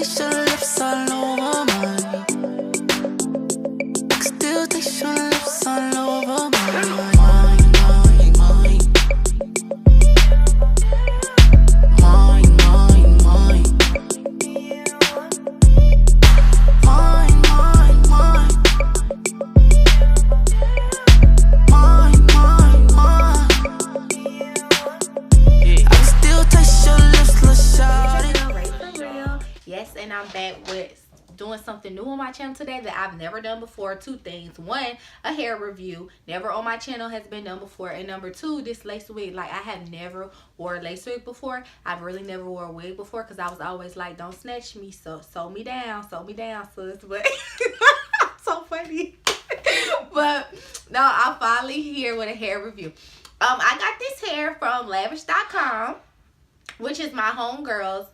taste your lips all over mine. Still taste your lips all over mine. And I'm back with doing something new on my channel today that I've never done before. Two things: one, a hair review, never on my channel has been done before, and number two, this lace wig. Like, I have never wore a lace wig before. I've really never wore a wig before because I was always like, don't snatch me, so sew me down, sis. But so funny. But no, I'm finally here with a hair review. I got this hair from Lavish.com, which is my homegirl's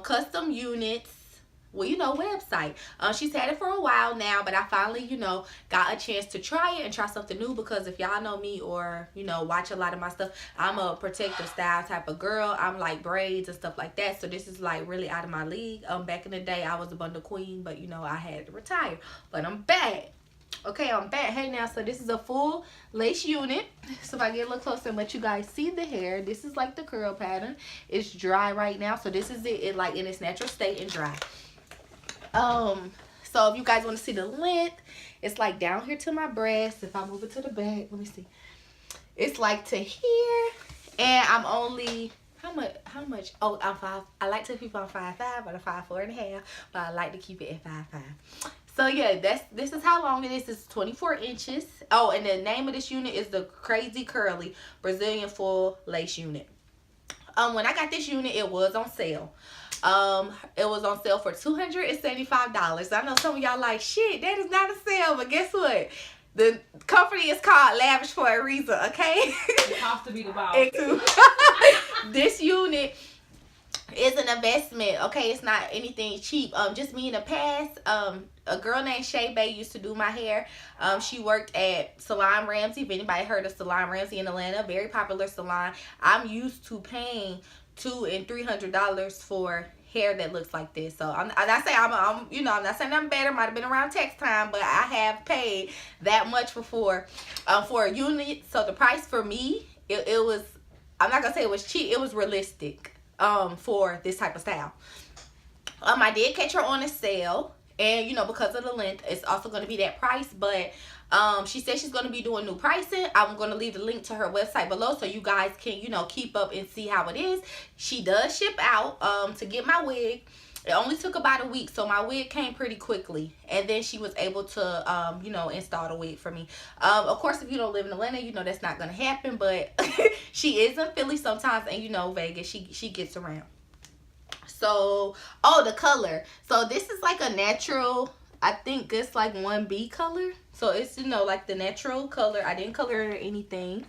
custom units, well, you know, website. She's had it for a while now, but I finally, you know, got a chance to try it and try something new, because if y'all know me or, you know, watch a lot of my stuff, I'm a protective style type of girl. I'm like braids and stuff like that, so this is like really out of my league. Back in the day, I was a bundle queen, but you know, I had to retire, but I'm back. Okay, I'm back. Hey now, so this is a full lace unit. So if I get a little closer and let you guys see the hair, this is like the curl pattern. It's dry right now, so this is it like in its natural state and dry. So if you guys want to see the length, it's like down here to my breast. If I move it to the back, let me see. It's like to here, and I'm only how much? Oh, I'm 5. I like to keep on 5'5", but I'm 5'4.5", but I like to keep it at 5'5". So yeah, this is how long it is. It's 24 inches. Oh, and the name of this unit is the Crazy Curly Brazilian Full Lace Unit. When I got this unit, it was on sale. It was on sale for $275. I know some of y'all like, shit, that is not a sale, but guess what? The company is called Lavish for a reason, okay? It has to be the boss. This unit is an investment, okay? It's not anything cheap. Just me in the past, a girl named Shay Bay used to do my hair. She worked at Salon Ramsey. If anybody heard of Salon Ramsey in Atlanta, very popular salon. I'm used to paying $200 and $300 for hair that looks like this. So I'm not saying I'm you know, I'm not saying I'm better. Might have been around tax time, but I have paid that much before for a unit. So the price for me, it was, I'm not gonna say it was cheap. It was realistic for this type of style. I did catch her on a sale, and you know, because of the length, it's also going to be that price. But she said she's going to be doing new pricing. I'm going to leave the link to her website below so you guys can, you know, keep up and see how it is. She does ship out. To get my wig, it only took about a week, so my wig came pretty quickly, and then she was able to you know, install the wig for me. Of course, if you don't live in Atlanta, you know that's not going to happen, but she is in Philly sometimes, and you know, Vegas, she gets around. So, oh, the color. So this is like a natural, I think it's like 1B color. So it's, you know, like the natural color. I didn't color it or anything.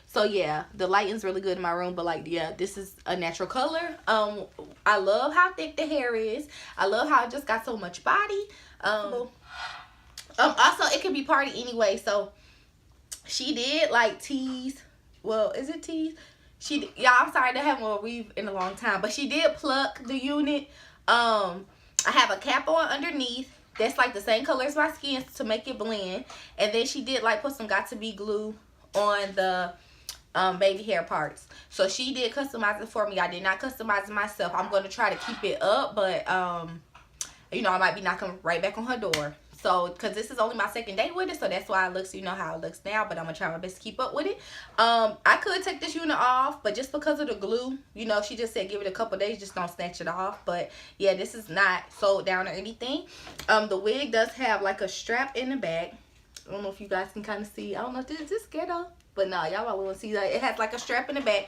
So yeah, the lighting's really good in my room, but like, yeah, this is a natural color. I love how thick the hair is. I love how it just got so much body. Also, it can be party anyway. So she did like tease. Well, is it tease? Yeah, I'm sorry, I haven't worn a weave in a long time, but she did pluck the unit. I have a cap on underneath that's like the same color as my skin to make it blend, and then she did like put some Got2b glue on the baby hair parts. So she did customize it for me. I did not customize it myself. I'm going to try to keep it up, but you know, I might be knocking right back on her door. So, because this is only my second day with it, so that's why it looks, you know, how it looks now. But I'm going to try my best to keep up with it. I could take this unit off, but just because of the glue, you know, she just said give it a couple days, just don't snatch it off. But, yeah, this is not sewed down or anything. The wig does have, like, a strap in the back. I don't know if you guys can kind of see. I don't know if this is ghetto. But, no, y'all probably won't see that. It has, like, a strap in the back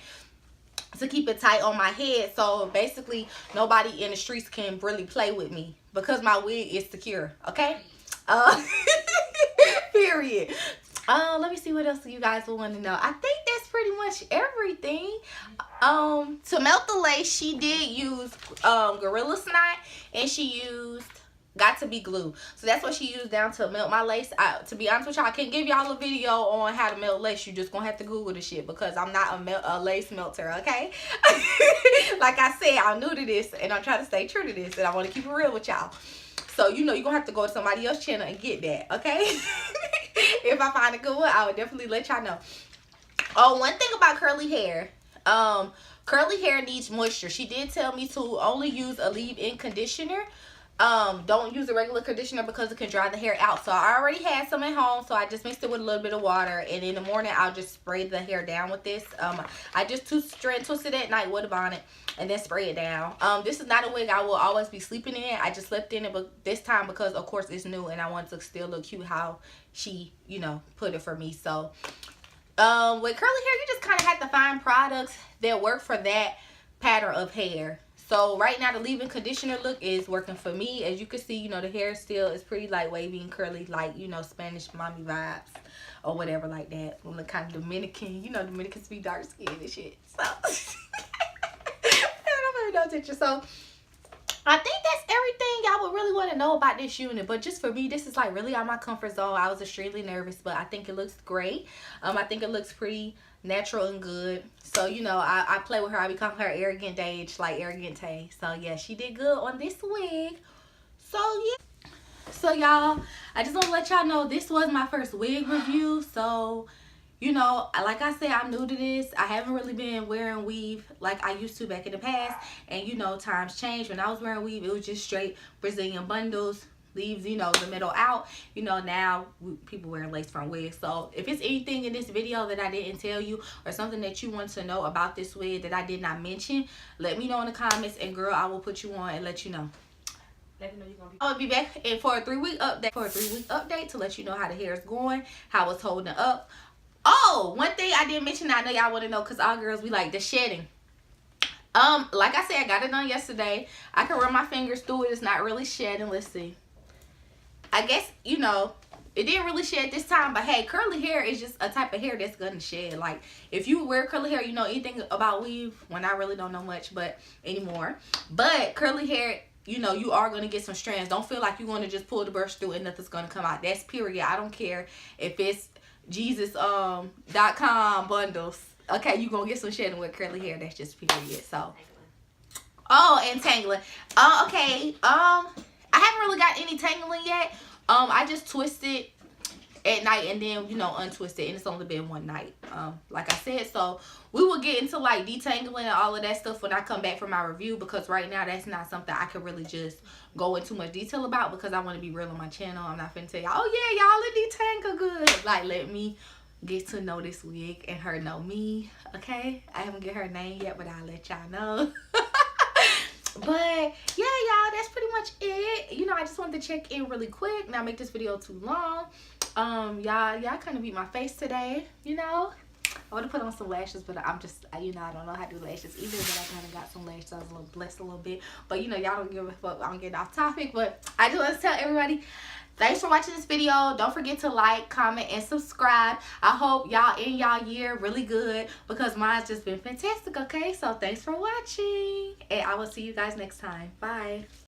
to keep it tight on my head. So, basically, nobody in the streets can really play with me because my wig is secure, okay? Period. Let me see what else you guys will want to know. I think that's pretty much everything. To melt the lace, she did use Gorilla Snot, and she used got to be glue. So that's what she used down to melt my lace. To be honest with y'all, I can't give y'all a video on how to melt lace. You just gonna have to Google the shit because I'm not a lace melter, okay? Like I said, I'm new to this and I'm trying to stay true to this and I want to keep it real with y'all. So, you know, you're going to have to go to somebody else's channel and get that, okay? If I find a good one, I would definitely let y'all know. Oh, one thing about curly hair. Curly hair needs moisture. She did tell me to only use a leave-in conditioner. Don't use a regular conditioner because it can dry the hair out. So I already had some at home, so I just mixed it with a little bit of water, and in the morning I'll just spray the hair down with this. I just twist it at night with a bonnet and then spray it down. This is not a wig I will always be sleeping in. I just slept in it but this time because of course it's new and I want to still look cute how she, you know, put it for me. So with curly hair, you just kind of have to find products that work for that pattern of hair. So right now the leave-in conditioner look is working for me. As you can see, you know, the hair still is pretty like wavy and curly, like, you know, Spanish mommy vibes or whatever like that. From the kind of Dominican, you know, Dominicans be dark skinned and shit. So I don't really know attention. So I think that's everything y'all would really want to know about this unit. But just for me, this is like really out my comfort zone. I was extremely nervous, but I think it looks great. I think it looks pretty natural and good. So, you know, I play with her. I become her arrogant Dage, like arrogant Tay. So, yeah, she did good on this wig. So, yeah. So, y'all, I just want to let y'all know this was my first wig review. So, you know, like I said, I'm new to this. I haven't really been wearing weave like I used to back in the past. And, you know, times change. When I was wearing weave, it was just straight Brazilian bundles. Leaves, you know, the middle out. You know, now people wear lace front wigs. So if it's anything in this video that I didn't tell you or something that you want to know about this wig that I did not mention, let me know in the comments, and girl, I will put you on and let you know. Let me know you're gonna be. I'll be back and for a 3-week update to let you know how the hair is going, how it's holding up. Oh, one thing I didn't mention, I know y'all want to know because all girls be like the shedding. Like I said, I got it done yesterday. I can run my fingers through it. It's not really shedding. Let's see. I guess, you know, it didn't really shed this time, but hey, curly hair is just a type of hair that's gonna shed. Like, if you wear curly hair, you know anything about weave, when I really don't know much but anymore. But curly hair, you know, you are gonna get some strands. Don't feel like you're gonna just pull the brush through and nothing's gonna come out. That's period. I don't care if it's Jesus.com bundles. Okay, you're gonna get some shedding with curly hair. That's just period. So, oh, and tangling. Okay. I haven't really got any tangling yet. I just twisted at night and then, you know, untwisted, and it's only been one night, like I said. So we will get into like detangling and all of that stuff when I come back for my review, because right now that's not something I can really just go into much detail about because I want to be real on my channel. I'm not finna tell y'all, oh yeah, y'all, it detangle good. Like, let me get to know this wig and her know me, okay? I haven't get her name yet, but I'll let y'all know. But yeah, y'all, that's pretty much it. You know, I just wanted to check in really quick, not make this video too long. Y'all kind of beat my face today, you know. I would have put on some lashes, but I'm just, you know, I don't know how to do lashes either, but I kind of got some lashes, so I was a little blessed a little bit. But you know, y'all don't give a fuck. I'm getting off topic, but I just want to tell everybody, thanks for watching this video. Don't forget to like, comment, and subscribe. I hope y'all end y'all year really good because mine's just been fantastic, okay? So thanks for watching, and I will see you guys next time. Bye.